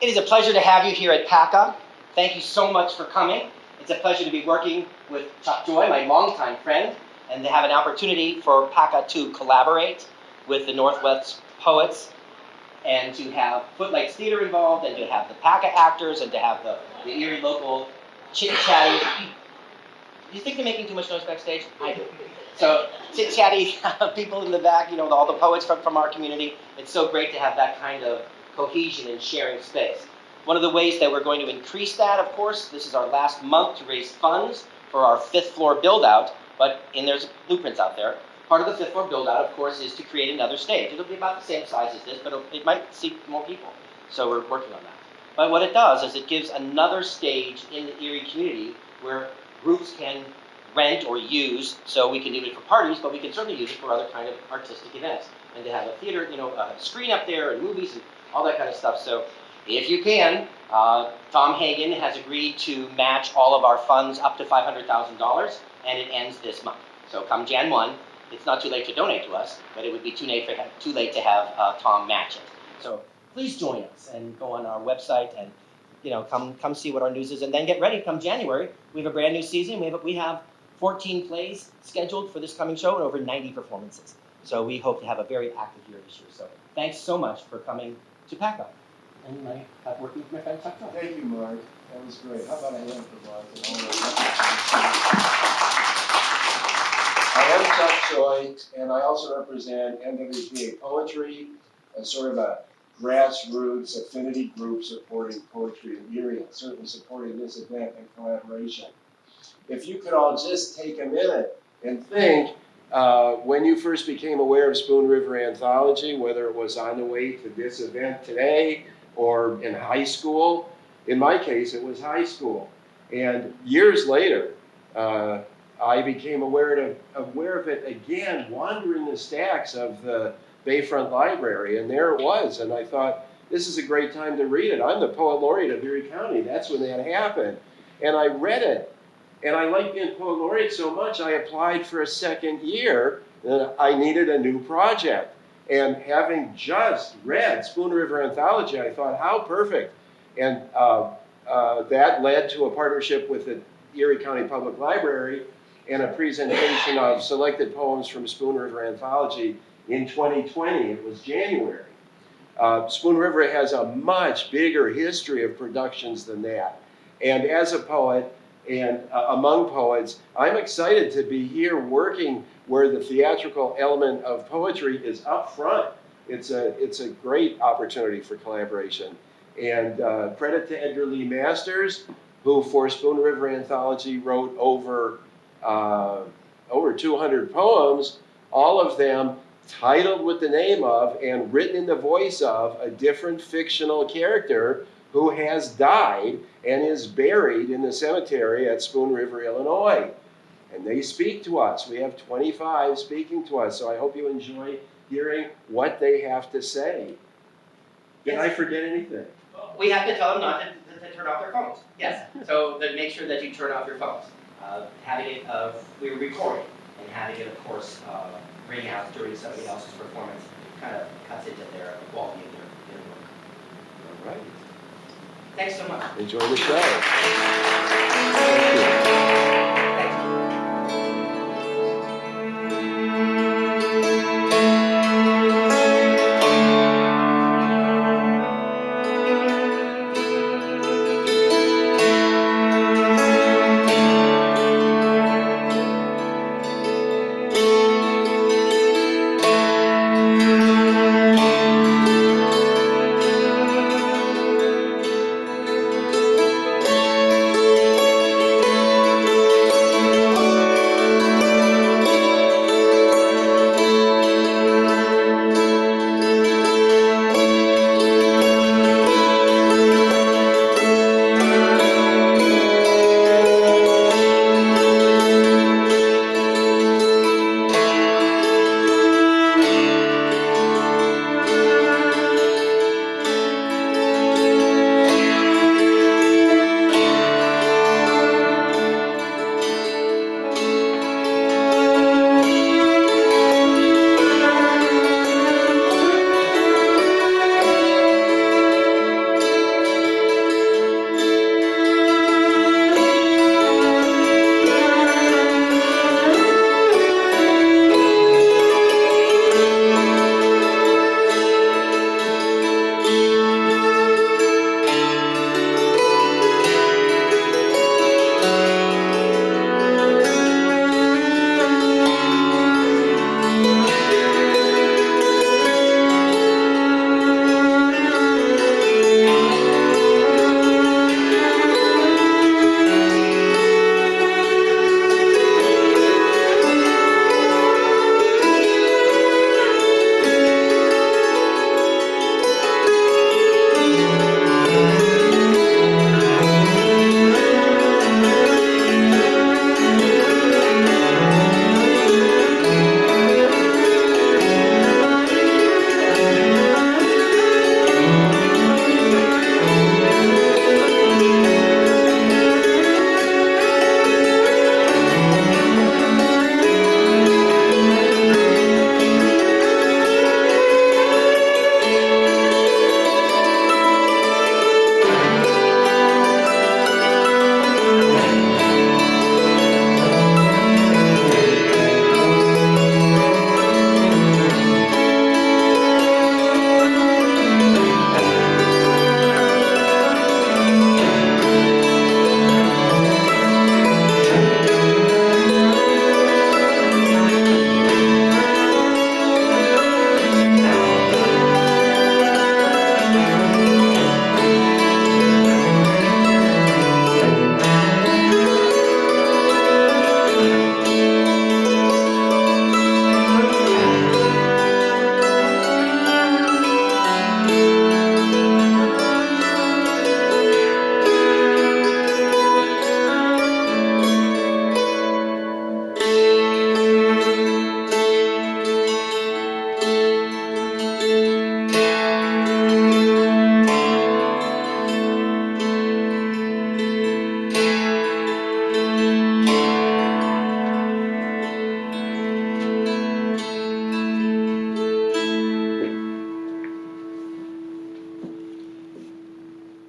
It is a pleasure to have you here at PACA. Thank you so much for coming. It's a pleasure to be working with Chuck Joy, my longtime friend, and to have an opportunity for PACA to collaborate with the Northwest Poets and to have Footlights Theater involved and to have the PACA actors and to have the Erie local chit-chatty. Do you think they're making too much noise backstage? I do. So chit-chatty people in the back, all the poets from our community. It's so great to have that kind of cohesion and sharing space. One of the ways that we're going to increase that, of course, this is our last month to raise funds for our 5th floor build-out, and there's blueprints out there. Part of the 5th floor build-out, of course, is to create another stage. It'll be about the same size as this, but it might seat more people. So we're working on that. But what it does is it gives another stage in the Erie community where groups can rent or use, so we can do it for parties, but we can certainly use it for other kind of artistic events. And to have a theater, a screen up there and movies and all that kind of stuff. So if you can, Tom Hagen has agreed to match all of our funds up to $500,000, and it ends this month. So come Jan 1, it's not too late to donate to us, but it would be too late to have Tom match it. So please join us and go on our website and come see what our news is, and then get ready. Come January, we have a brand new season. We have 14 plays scheduled for this coming show and over 90 performances. So we hope to have a very active year this year. So thanks so much for coming to PACA. And I'm working with my friend Chuck Joy. Thank you, Mark. That was great. How about a hand for Mark? I am Chuck Joy, and I also represent NWPA Poetry, as sort of a grassroots affinity group supporting poetry in Erie and certainly supporting this event and collaboration. If you could all just take a minute and think when you first became aware of Spoon River Anthology, whether it was on the way to this event today or in high school. In my case, it was high school. And years later, I became aware of it again, wandering the stacks of the Bayfront Library, and there it was. And I thought, this is a great time to read it. I'm the poet laureate of Erie County. That's when that happened. And I read it. And I liked being poet laureate so much, I applied for a second year, and I needed a new project. And having just read Spoon River Anthology, I thought, how perfect. And that led to a partnership with the Erie County Public Library and a presentation of selected poems from Spoon River Anthology in 2020. It was January. Spoon River has a much bigger history of productions than that. And as a poet, and among poets, I'm excited to be here working where the theatrical element of poetry is up front. It's a great opportunity for collaboration. And credit to Edgar Lee Masters, who for Spoon River Anthology wrote over 200 poems, all of them titled with the name of and written in the voice of a different fictional character who has died and is buried in the cemetery at Spoon River, Illinois. And they speak to us. We have 25 speaking to us, so I hope you enjoy hearing what they have to say. Did I forget anything? We have to tell them not to turn off their phones. Yes, so then make sure that you turn off your phones. We were recording, and having it, of course, ring out during somebody else's performance kind of cuts into their quality of their work. All right. Thanks so much. Enjoy the show.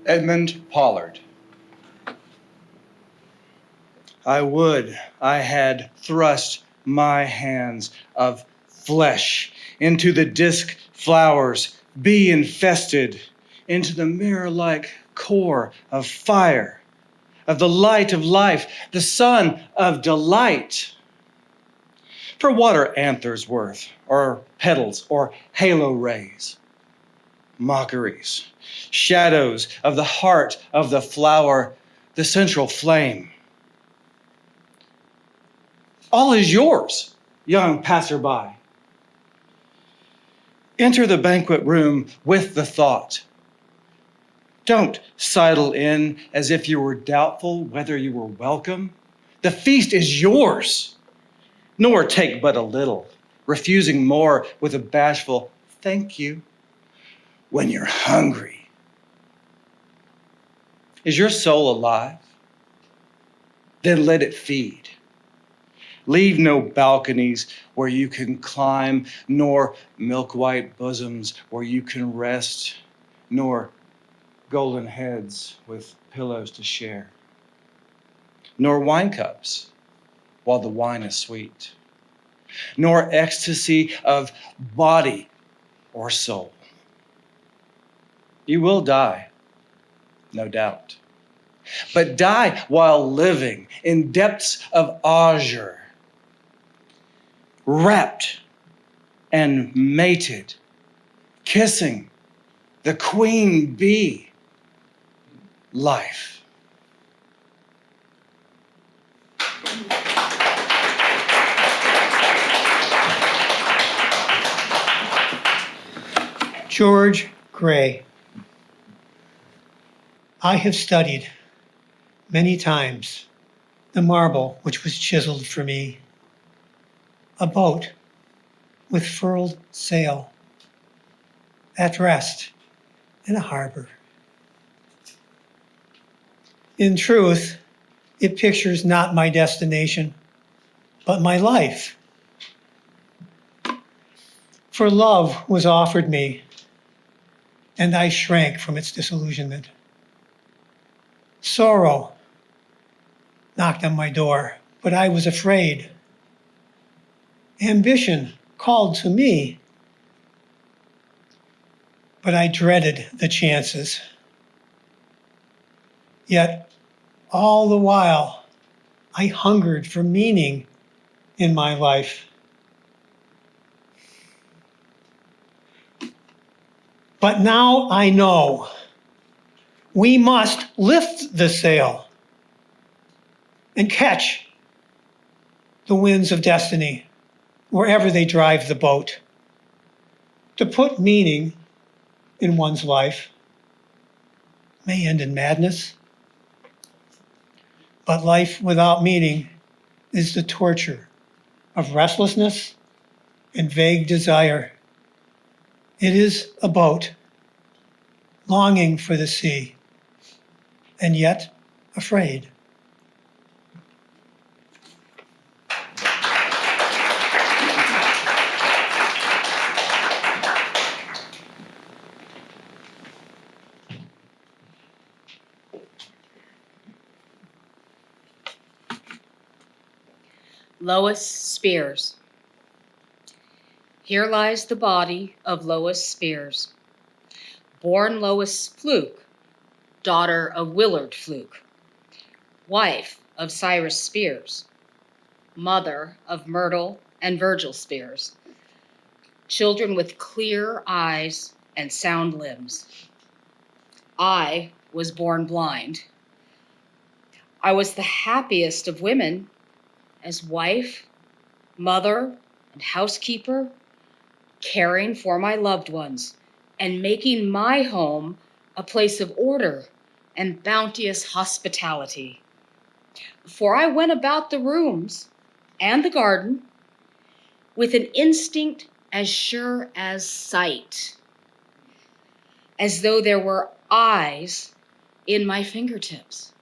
Edmund Pollard. I would I had thrust my hands of flesh into the disk flowers, bee infested, into the mirror-like core of fire, of the light of life, the sun of delight. For what are anthers worth, or petals, or halo rays? Mockeries, shadows of the heart of the flower, the central flame. All is yours, young passerby. Enter the banquet room with the thought. Don't sidle in as if you were doubtful whether you were welcome. The feast is yours, nor take but a little, refusing more with a bashful thank you when you're hungry. Is your soul alive? Then let it feed. Leave no balconies where you can climb, nor milk-white bosoms where you can rest, nor golden heads with pillows to share, nor wine cups while the wine is sweet, nor ecstasy of body or soul. You will die, no doubt, but die while living in depths of azure, wrapped and mated, kissing the queen bee, life. George Gray. I have studied many times the marble which was chiseled for me, a boat with furled sail at rest in a harbor. In truth, it pictures not my destination, but my life. For love was offered me, and I shrank from its disillusionment. Sorrow knocked on my door, but I was afraid. Ambition called to me, but I dreaded the chances. Yet all the while, I hungered for meaning in my life. But now I know we must lift the sail and catch the winds of destiny wherever they drive the boat. To put meaning in one's life may end in madness, but life without meaning is the torture of restlessness and vague desire. It is a boat longing for the sea and yet afraid. Lois Spears. Here lies the body of Lois Spears, born Lois Fluke, daughter of Willard Fluke, wife of Cyrus Spears, mother of Myrtle and Virgil Spears, children with clear eyes and sound limbs. I was born blind. I was the happiest of women as wife, mother, and housekeeper, caring for my loved ones and making my home a place of order and bounteous hospitality. For I went about the rooms and the garden with an instinct as sure as sight, as though there were eyes in my fingertips.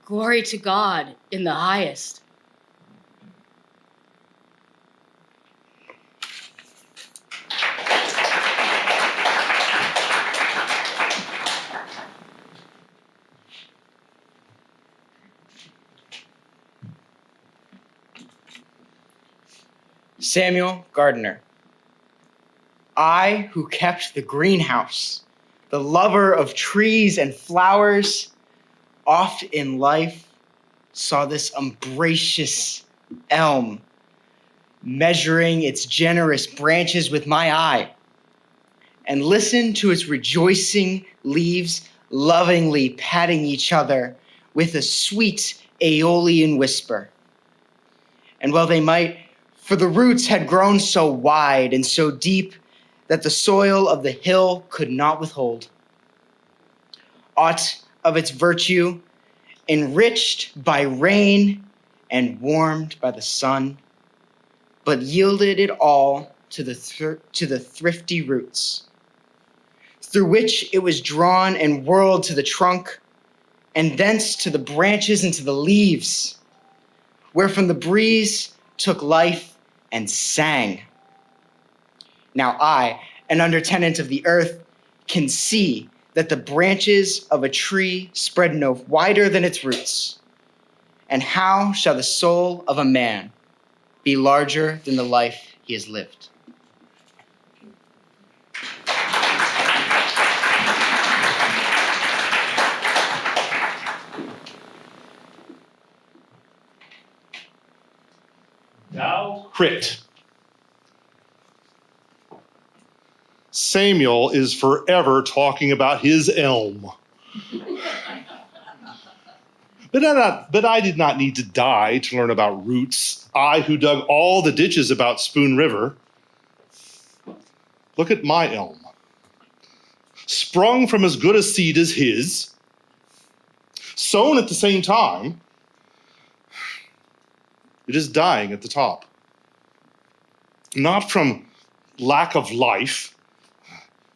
Glory to God in the highest. Samuel Gardner. I, who kept the greenhouse, the lover of trees and flowers, oft in life saw this umbrageous elm, measuring its generous branches with my eye, and listened to its rejoicing leaves lovingly patting each other with a sweet Aeolian whisper. And well they might, for the roots had grown so wide and so deep that the soil of the hill could not withhold aught of its virtue, enriched by rain and warmed by the sun, but yielded it all to the thrifty roots, through which it was drawn and whirled to the trunk, and thence to the branches and to the leaves, where from the breeze took life and sang. Now I, an under-tenant of the earth, can see that the branches of a tree spread no wider than its roots. And how shall the soul of a man be larger than the life he has lived? Now, crit. Samuel is forever talking about his elm. But I did not need to die to learn about roots. I, who dug all the ditches about Spoon River. Look at my elm. Sprung from as good a seed as his, sown at the same time, it is dying at the top. Not from lack of life,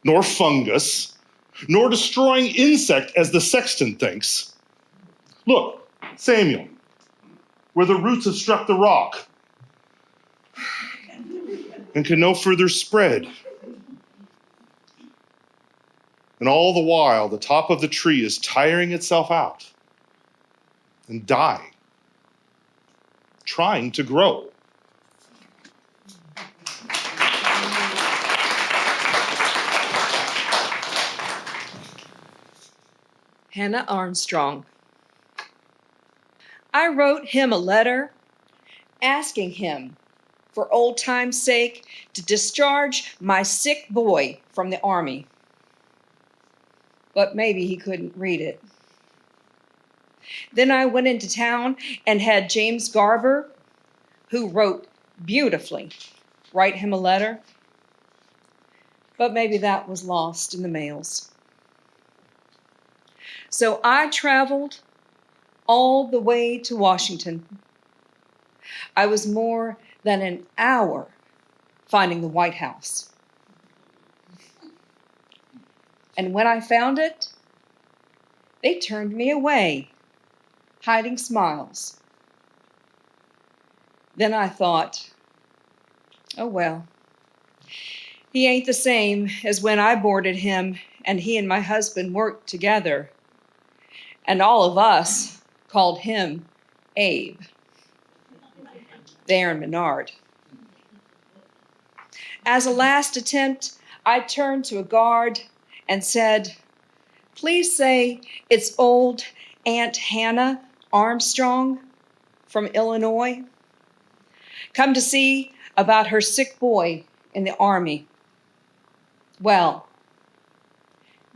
nor fungus, nor destroying insect as the sexton thinks. Look, Samuel, where the roots have struck the rock and can no further spread. And all the while, the top of the tree is tiring itself out and dying, trying to grow. Hannah Armstrong. I wrote him a letter asking him, for old time's sake, to discharge my sick boy from the army. But maybe he couldn't read it. Then I went into town and had James Garver, who wrote beautifully, write him a letter. But maybe that was lost in the mails. So I traveled all the way to Washington. I was more than an hour finding the White House. And when I found it, they turned me away, hiding smiles. Then I thought, oh well, he ain't the same as when I boarded him and he and my husband worked together. And all of us called him Abe, there in Menard. As a last attempt, I turned to a guard and said, please say it's old Aunt Hannah Armstrong from Illinois, come to see about her sick boy in the army. Well,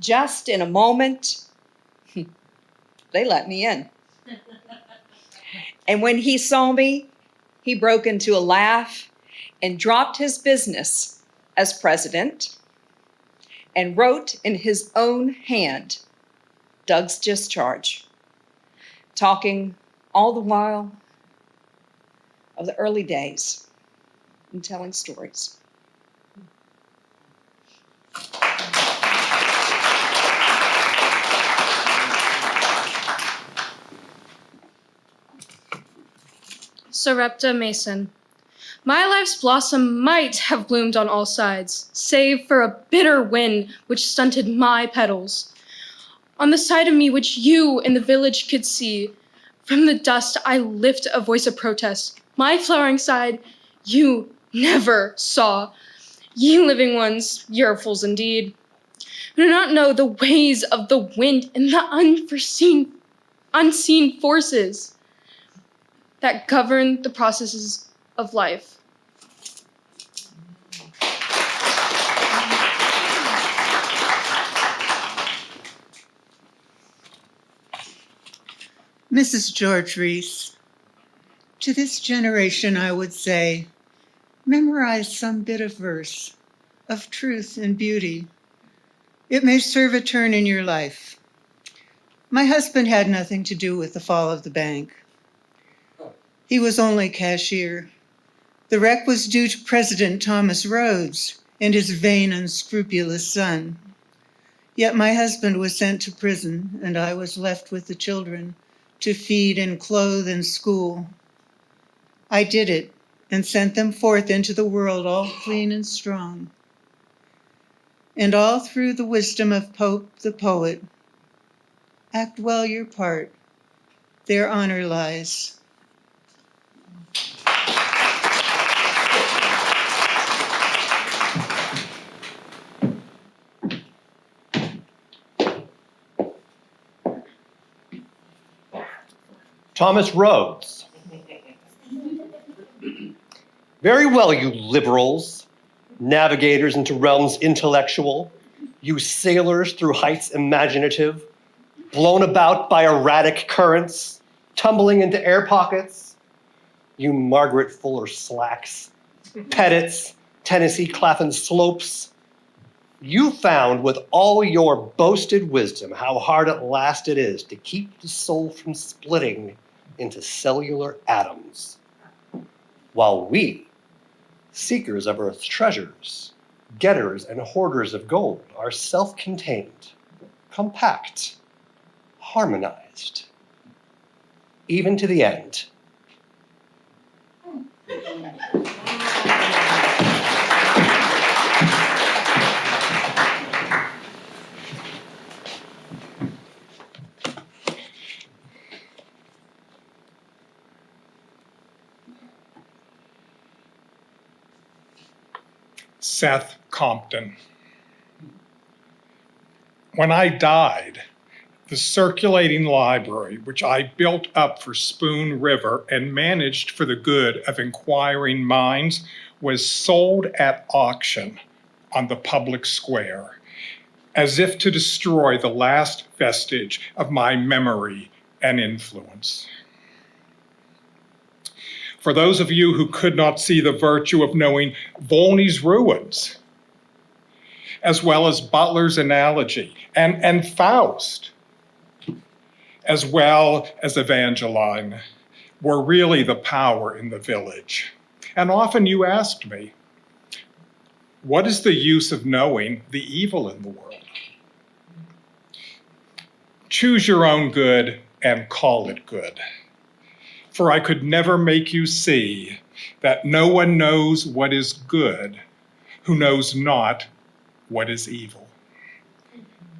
just in a moment, they let me in. And when he saw me, he broke into a laugh and dropped his business as president and wrote in his own hand Doug's discharge, talking all the while of the early days and telling stories. Sarepta Mason. My life's blossom might have bloomed on all sides, save for a bitter wind which stunted my petals. On the side of me which you in the village could see, from the dust I lift a voice of protest. My flowering side, you never saw. Ye living ones, ye are fools indeed, who do not know the ways of the wind and the unseen forces that govern the processes of life. Mrs. George Reese, to this generation I would say, memorize some bit of verse, of truth and beauty. It may serve a turn in your life. My husband had nothing to do with the fall of the bank. He was only cashier. The wreck was due to President Thomas Rhodes and his vain, unscrupulous son. Yet my husband was sent to prison, and I was left with the children to feed and clothe and school. I did it and sent them forth into the world all clean and strong. And all through the wisdom of Pope the poet, act well your part, their honor lies. Thomas Rhodes. Very well, you liberals, navigators into realms intellectual, you sailors through heights imaginative, blown about by erratic currents, tumbling into air pockets, you Margaret Fuller slacks, Pettits, Tennessee Claflin slopes. You found with all your boasted wisdom how hard at last it is to keep the soul from splitting into cellular atoms, while we, seekers of earth's treasures, getters and hoarders of gold, are self-contained, compact, harmonized, even to the end. Seth Compton. When I died, the circulating library, which I built up for Spoon River and managed for the good of inquiring minds, was sold at auction on the public square, as if to destroy the last vestige of my memory and influence. For those of you who could not see the virtue of knowing Volney's ruins, as well as Butler's Analogy and Faust, as well as Evangeline, were really the power in the village. And often you asked me, what is the use of knowing the evil in the world? Choose your own good and call it good. For I could never make you see that no one knows what is good who knows not what is evil.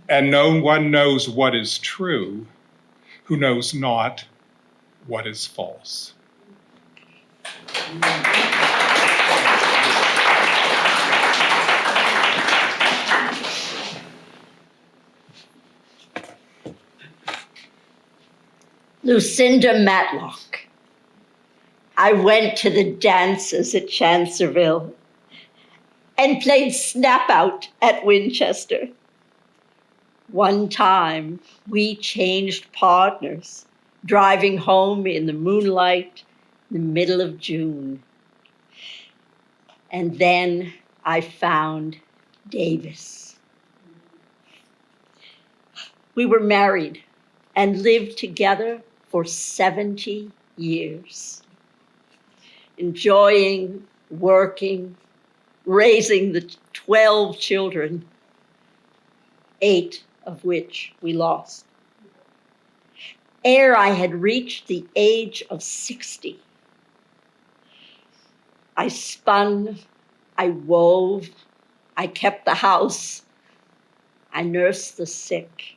And no one knows what is true who knows not what is false. Lucinda Matlock. I went to the dances at Chancerville and played Snap Out at Winchester. One time, we changed partners, driving home in the moonlight in the middle of June. And then I found Davis. We were married and lived together for 70 years, enjoying, working, raising the 12 children, 8 of which we lost. Ere I had reached the age of 60, I spun, I wove, I kept the house, I nursed the sick.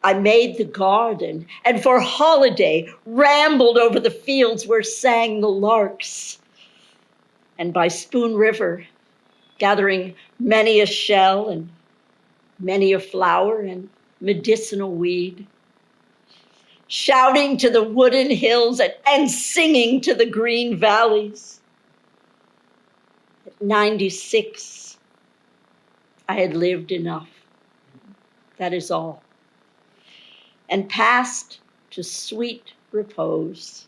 I made the garden, and for holiday rambled over the fields where sang the larks. and by Spoon River, gathering many a shell and many a flower and medicinal weed, shouting to the wooded hills and singing to the green valleys. At 96, I had lived enough. That is all. And passed to sweet repose.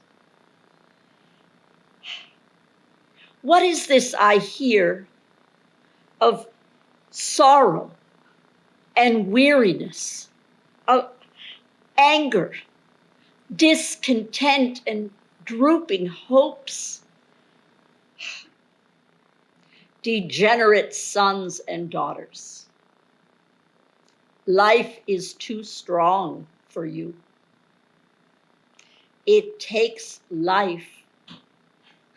What is this I hear of sorrow and weariness, of anger, discontent, and drooping hopes? Degenerate sons and daughters, life is too strong for you. It takes life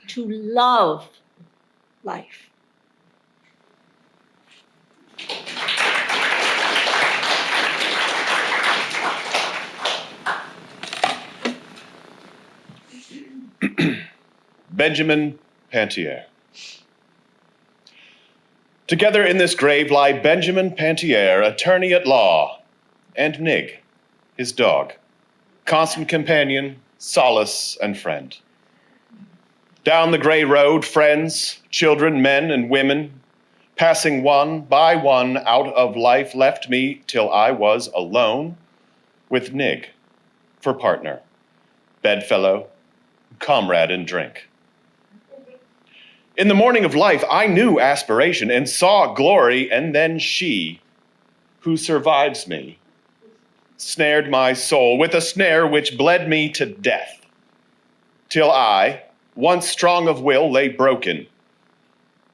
to love life. Benjamin Pantier. Together in this grave lie Benjamin Pantier, attorney at law, and Nig, his dog, constant companion, solace, and friend. Down the gray road, friends, children, men, and women, passing one by one out of life, left me till I was alone with Nig for partner, bedfellow, comrade in drink. In the morning of life, I knew aspiration and saw glory, and then she, who survives me, snared my soul with a snare which bled me to death, till I, once strong of will, lay broken,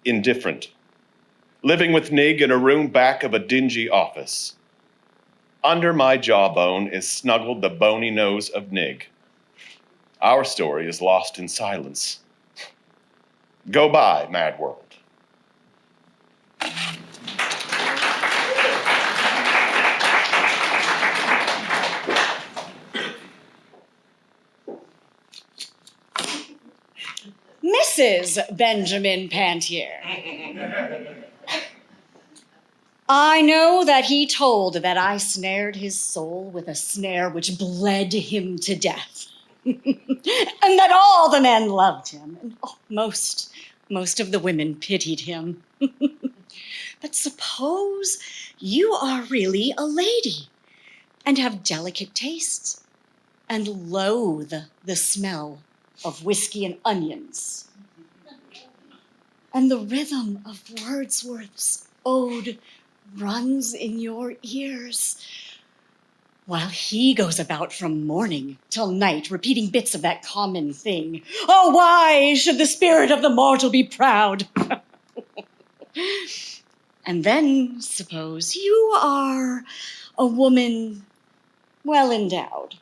indifferent, living with Nig in a room back of a dingy office. Under my jawbone is snuggled the bony nose of Nig. Our story is lost in silence. Go by, mad world. Mrs. Benjamin Pantier. I know that he told that I snared his soul with a snare which bled him to death. And that all the men loved him, and most of the women pitied him. But suppose you are really a lady and have delicate tastes and loathe the smell of whiskey and onions. And the rhythm of Wordsworth's ode runs in your ears while he goes about from morning till night, repeating bits of that common thing. Oh, why should the spirit of the mortal be proud? And then suppose you are a woman well endowed,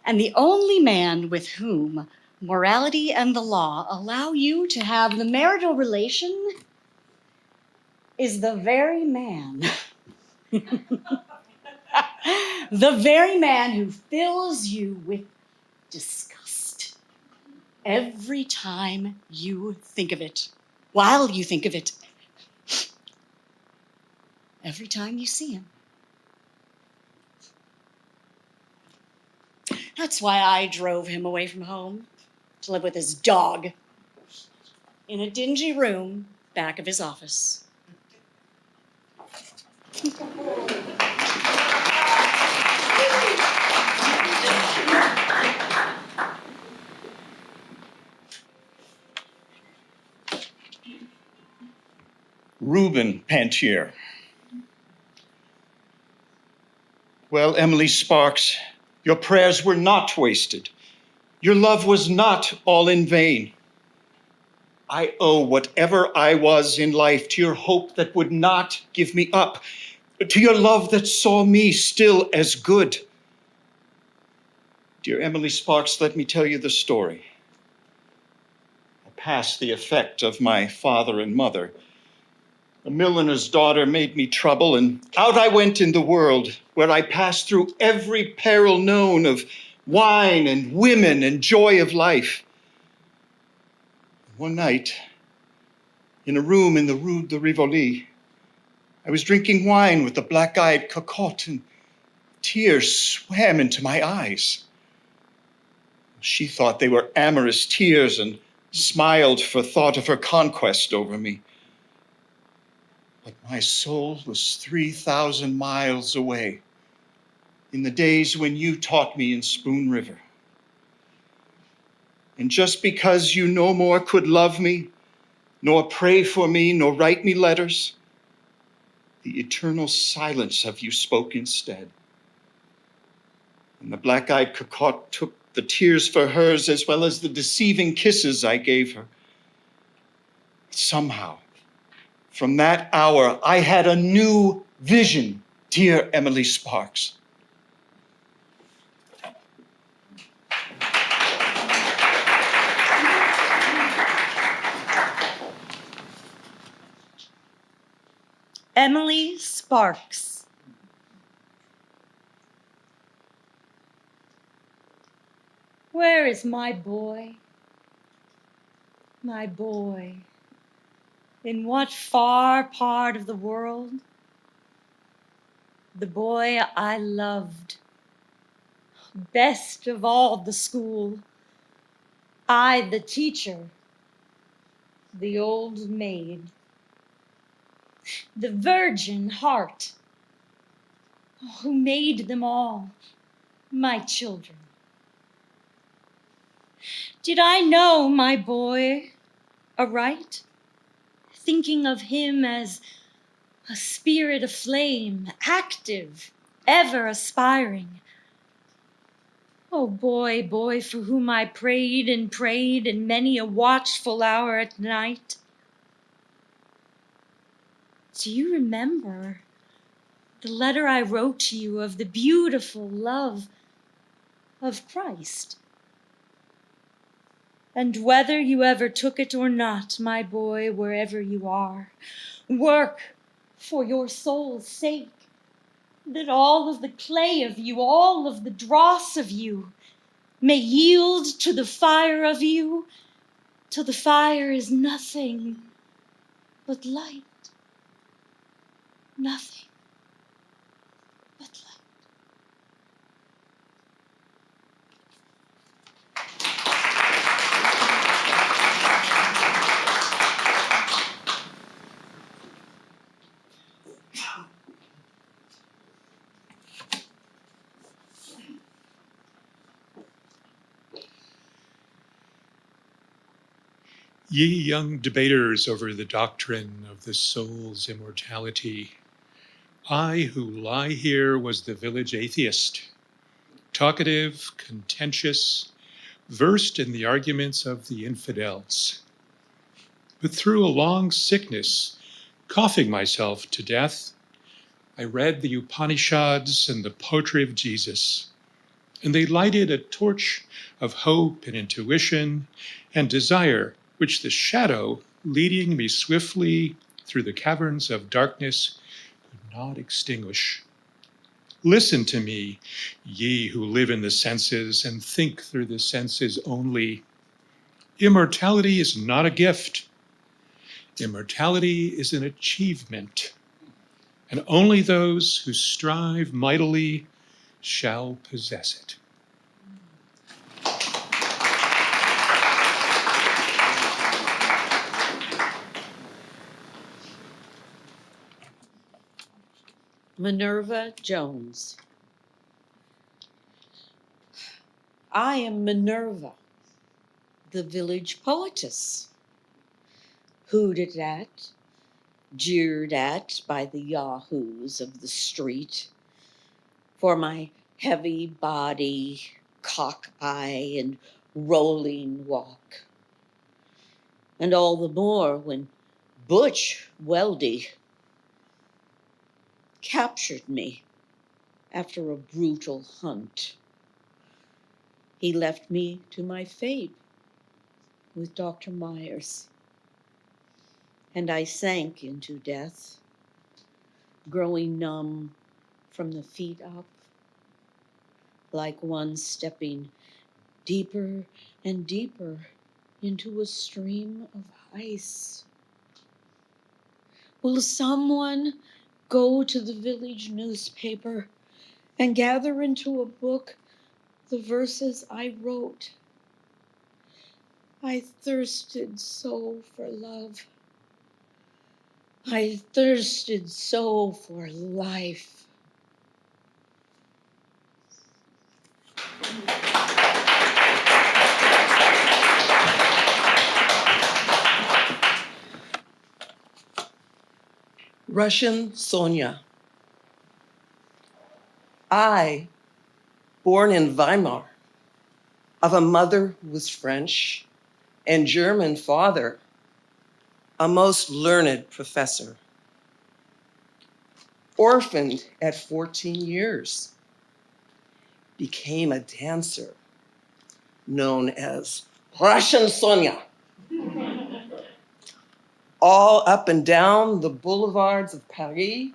and the only man with whom morality and the law allow you to have the marital relation is the very man the very man who fills you with disgust every time you think of it, while you think of it, every time you see him. That's why I drove him away from home to live with his dog in a dingy room back of his office. Reuben Pantier. Well, Emily Sparks, your prayers were not wasted. Your love was not all in vain. I owe whatever I was in life to your hope that would not give me up, to your love that saw me still as good. Dear Emily Sparks, let me tell you the story. Past the effect of my father and mother, a milliner's daughter made me trouble, and out I went in the world, where I passed through every peril known of wine and women and joy of life. One night, in a room in the Rue de Rivoli, I was drinking wine with the black-eyed cocotte, and tears swam into my eyes. She thought they were amorous tears and smiled for thought of her conquest over me. But my soul was 3,000 miles away in the days when you taught me in Spoon River. And just because you no more could love me, nor pray for me, nor write me letters, the eternal silence of you spoke instead. And the black-eyed cocotte took the tears for hers as well as the deceiving kisses I gave her. Somehow, from that hour, I had a new vision, dear Emily Sparks. Emily Sparks. Where is my boy? My boy. In what far part of the world? The boy I loved, best of all the school. I, the teacher, the old maid, the virgin heart, who made them all my children. Did I know my boy aright, thinking of him as a spirit aflame, active, ever aspiring? Oh, boy, boy, for whom I prayed and prayed in many a watchful hour at night. Do you remember the letter I wrote to you of the beautiful love of Christ? And whether you ever took it or not, my boy, wherever you are, work for your soul's sake, that all of the clay of you, all of the dross of you, may yield to the fire of you, till the fire is nothing but light. Nothing but light. Ye young debaters over the doctrine of the soul's immortality, I who lie here was the village atheist, talkative, contentious, versed in the arguments of the infidels. But through a long sickness, coughing myself to death, I read the Upanishads and the poetry of Jesus, and they lighted a torch of hope and intuition and desire, which the shadow, leading me swiftly through the caverns of darkness, could not extinguish. Listen to me, ye who live in the senses and think through the senses only. Immortality is not a gift. Immortality is an achievement, and only those who strive mightily shall possess it. Minerva Jones. I am Minerva, the village poetess, hooted at, jeered at by the yahoos of the street for my heavy body, cock eye, and rolling walk. And all the more when Butch Weldy captured me after a brutal hunt. He left me to my fate with Dr. Myers, and I sank into death, growing numb from the feet up, like one stepping deeper and deeper into a stream of ice? Will someone go to the village newspaper and gather into a book the verses I wrote? I thirsted so for love. I thirsted so for life. Russian Sonia. I, born in Weimar, of a mother who was French and German father, a most learned professor. Orphaned at 14 years, became a dancer known as Russian Sonia. All up and down the boulevards of Paris,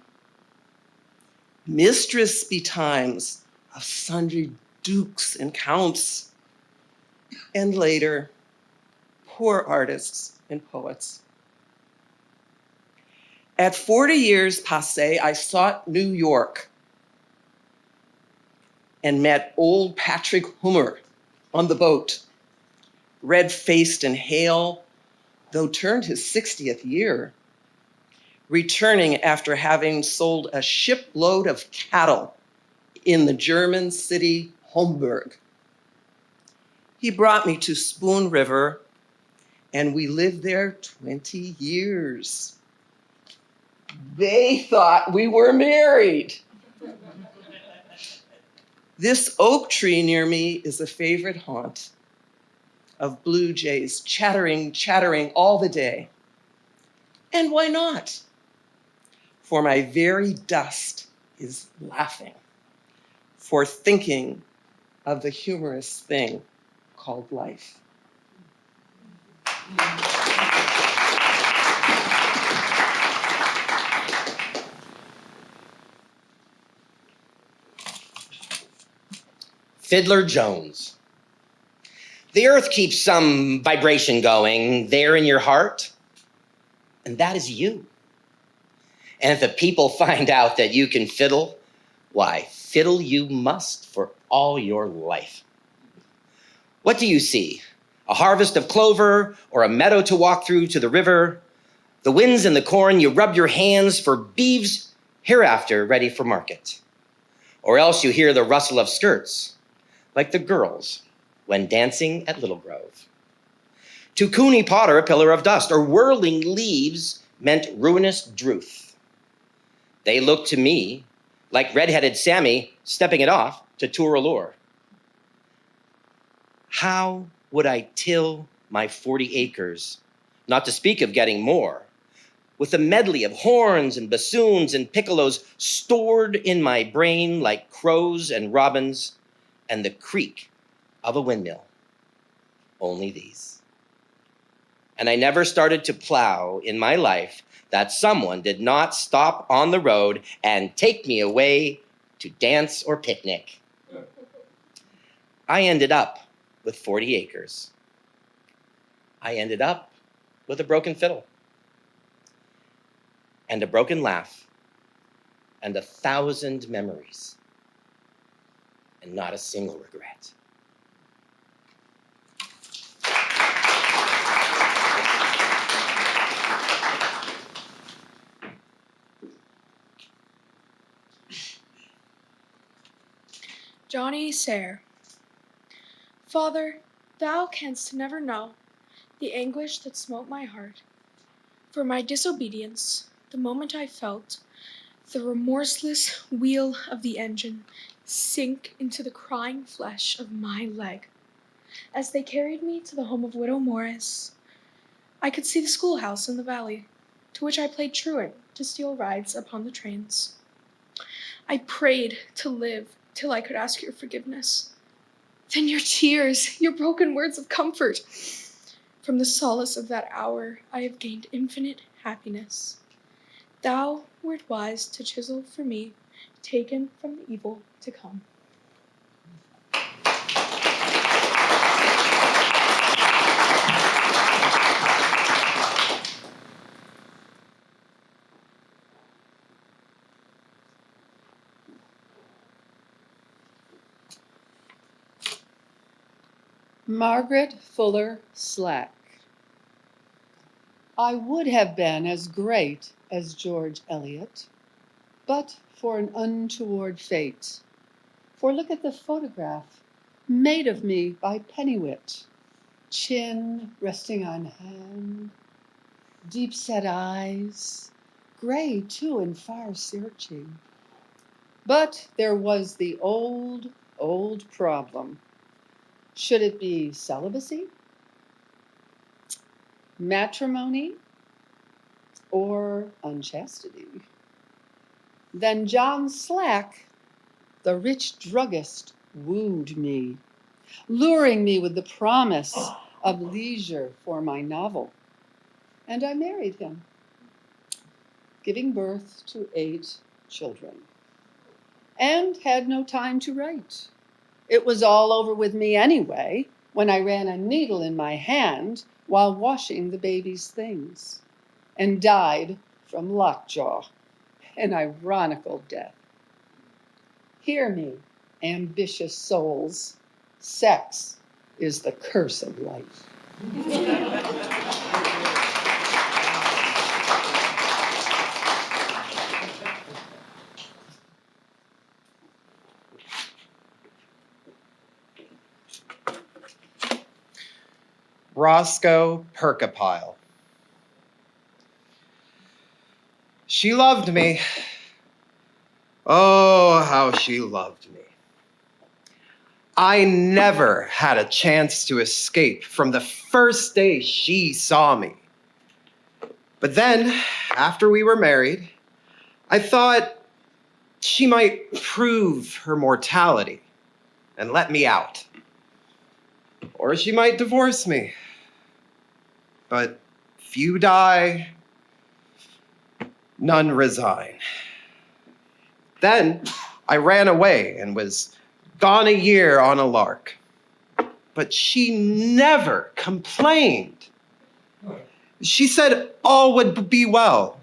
mistress betimes of sundry dukes and counts, and later, poor artists and poets. At 40 years passé, I sought New York and met old Patrick Hummer on the boat, red-faced and hale, though turned his 60th year, returning after having sold a shipload of cattle in the German city Homburg. He brought me to Spoon River, and we lived there 20 years. They thought we were married. This oak tree near me is a favorite haunt of blue jays chattering all the day. And why not? For my very dust is laughing, for thinking of the humorous thing called life. Fiddler Jones. The earth keeps some vibration going there in your heart, and that is you. And if the people find out that you can fiddle, why, fiddle you must for all your life. What do you see? A harvest of clover or a meadow to walk through to the river? The winds in the corn, you rub your hands for beeves hereafter ready for market. Or else you hear the rustle of skirts, like the girls when dancing at Little Grove. To Cooney Potter, a pillar of dust, or whirling leaves meant ruinous druth. They looked to me like red-headed Sammy stepping it off to Tour-a-Lure. How would I till my 40 acres, not to speak of getting more, with a medley of horns and bassoons and piccolos stored in my brain like crows and robins and the creak of a windmill? Only these. And I never started to plow in my life that someone did not stop on the road and take me away to dance or picnic. I ended up with 40 acres. I ended up with a broken fiddle and a broken laugh and 1,000 memories and not a single regret. Johnny Sayre. Father, thou canst never know the anguish that smote my heart for my disobedience the moment I felt the remorseless wheel of the engine sink into the crying flesh of my leg. As they carried me to the home of Widow Morris, I could see the schoolhouse in the valley, to which I played truant to steal rides upon the trains. I prayed to live till I could ask your forgiveness. Then your tears, your broken words of comfort. From the solace of that hour, I have gained infinite happiness. Thou wert wise to chisel for me, taken from the evil to come. Margaret Fuller Slack. I would have been as great as George Eliot, but for an untoward fate. For look at the photograph made of me by Pennywit. Chin resting on hand, deep-set eyes, gray too and far searching. But there was the old problem. Should it be celibacy, matrimony, or unchastity? Then John Slack, the rich druggist, wooed me, luring me with the promise of leisure for my novel. And I married him, giving birth to 8 children, and had no time to write. It was all over with me anyway when I ran a needle in my hand while washing the baby's things, and died from lockjaw, an ironical death. Hear me, ambitious souls. Sex is the curse of life. Roscoe Percapile. She loved me. Oh, how she loved me. I never had a chance to escape from the first day she saw me. But then, after we were married, I thought she might prove her mortality and let me out. Or she might divorce me. But few die, none resign. Then I ran away and was gone a year on a lark. But she never complained. She said all would be well,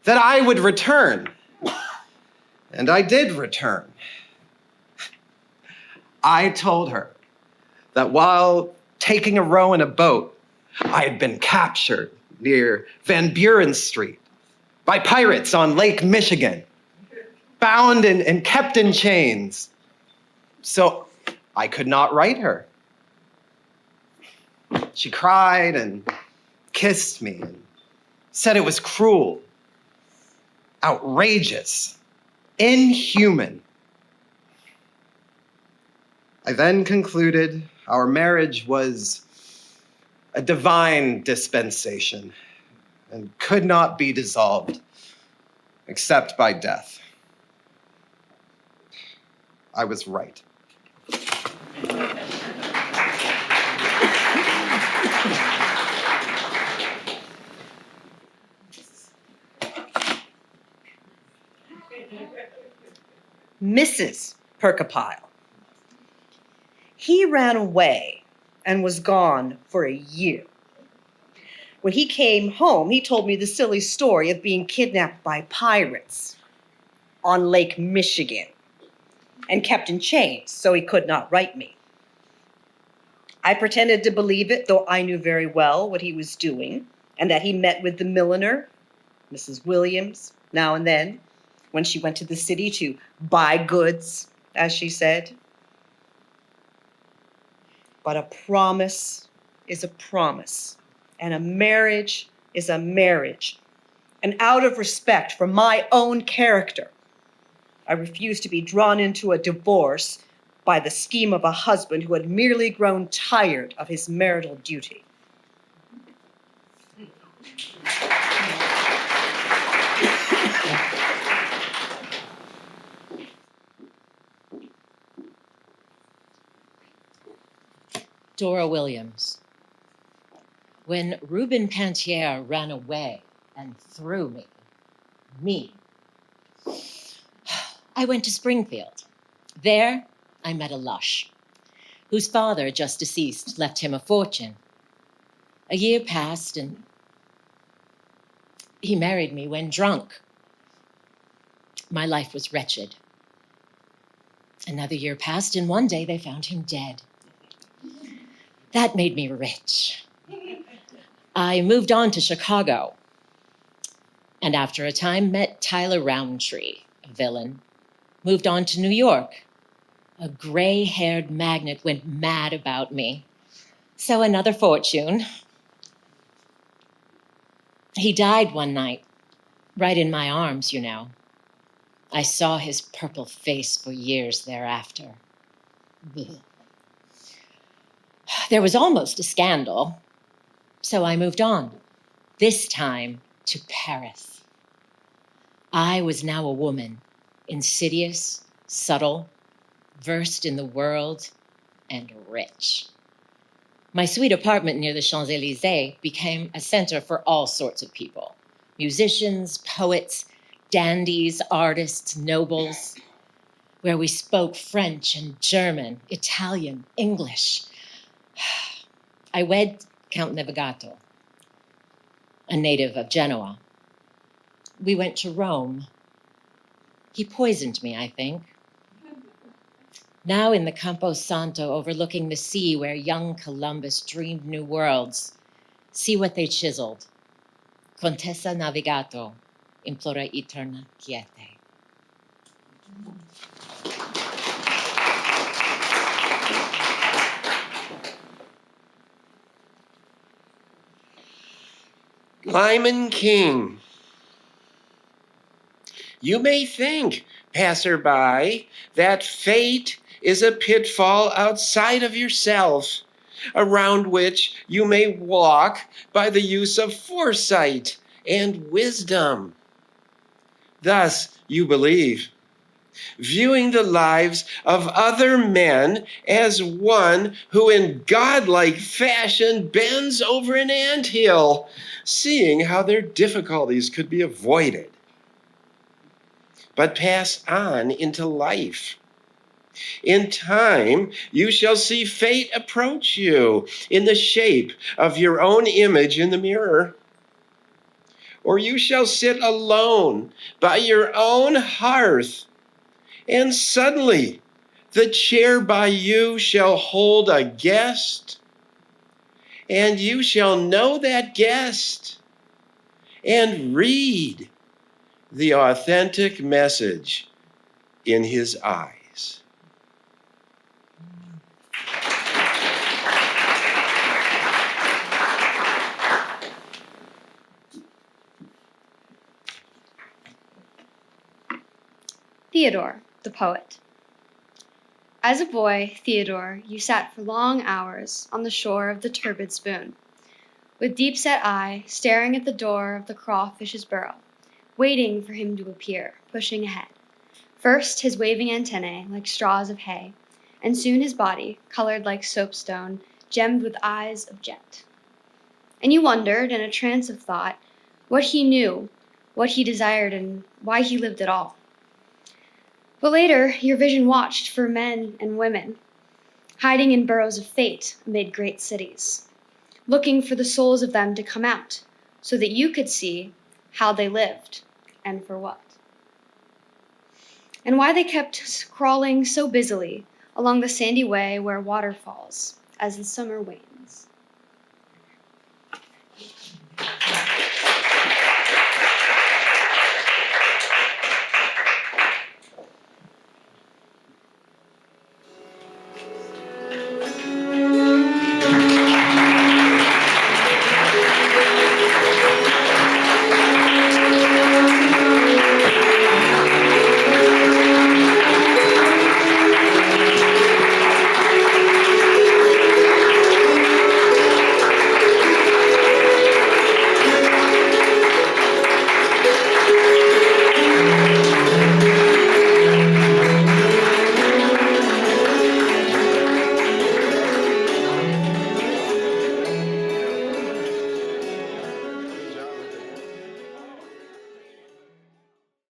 that I would return. And I did return. I told her that while taking a row in a boat, I had been captured near Van Buren Street by pirates on Lake Michigan, bound and kept in chains. So I could not write her. She cried and kissed me and said it was cruel, outrageous, inhuman. I then concluded our marriage was a divine dispensation and could not be dissolved except by death. I was right. Mrs. Percapile. He ran away and was gone for a year. When he came home, he told me the silly story of being kidnapped by pirates on Lake Michigan and kept in chains so he could not write me. I pretended to believe it, though I knew very well what he was doing and that he met with the milliner, Mrs. Williams, now and then, when she went to the city to buy goods, as she said. But a promise is a promise, and a marriage is a marriage. And out of respect for my own character, I refused to be drawn into a divorce by the scheme of a husband who had merely grown tired of his marital duty. Dora Williams. When Reuben Pantier ran away and threw me, I went to Springfield. There, I met a lush, whose father, just deceased, left him a fortune. A year passed, and he married me when drunk. My life was wretched. Another year passed, and one day they found him dead. That made me rich. I moved on to Chicago, and after a time met Tyler Roundtree, a villain. Moved on to New York. A gray-haired magnate went mad about me. So another fortune. He died one night, right in my arms, you know. I saw his purple face for years thereafter. Blech. There was almost a scandal, so I moved on, this time to Paris. I was now a woman, insidious, subtle, versed in the world, and rich. My sweet apartment near the Champs-Élysées became a center for all sorts of people. Musicians, poets, dandies, artists, nobles, where we spoke French and German, Italian, English. I wed Count Navigato, a native of Genoa. We went to Rome. He poisoned me, I think. Now in the Campo Santo, overlooking the sea where young Columbus dreamed new worlds, see what they chiseled. Contessa Navigato, implora eterna quiete. Lyman King. You may think, passerby, that fate is a pitfall outside of yourself, around which you may walk by the use of foresight and wisdom. Thus, you believe, viewing the lives of other men as one who in godlike fashion bends over an anthill, seeing how their difficulties could be avoided. But pass on into life. In time, you shall see fate approach you in the shape of your own image in the mirror. Or you shall sit alone by your own hearth, and suddenly the chair by you shall hold a guest, and you shall know that guest and read the authentic message in his eyes. Theodore, the poet. As a boy, Theodore, you sat for long hours on the shore of the turbid Spoon, with deep-set eye, staring at the door of the crawfish's burrow, waiting for him to appear, pushing ahead. First his waving antennae like straws of hay, and soon his body, colored like soapstone, gemmed with eyes of jet. And you wondered, in a trance of thought, what he knew, what he desired, and why he lived at all. But later, your vision watched for men and women, hiding in burrows of fate amid great cities, looking for the souls of them to come out, so that you could see how they lived, and for what. And why they kept crawling so busily along the sandy way where water falls as the summer wanes.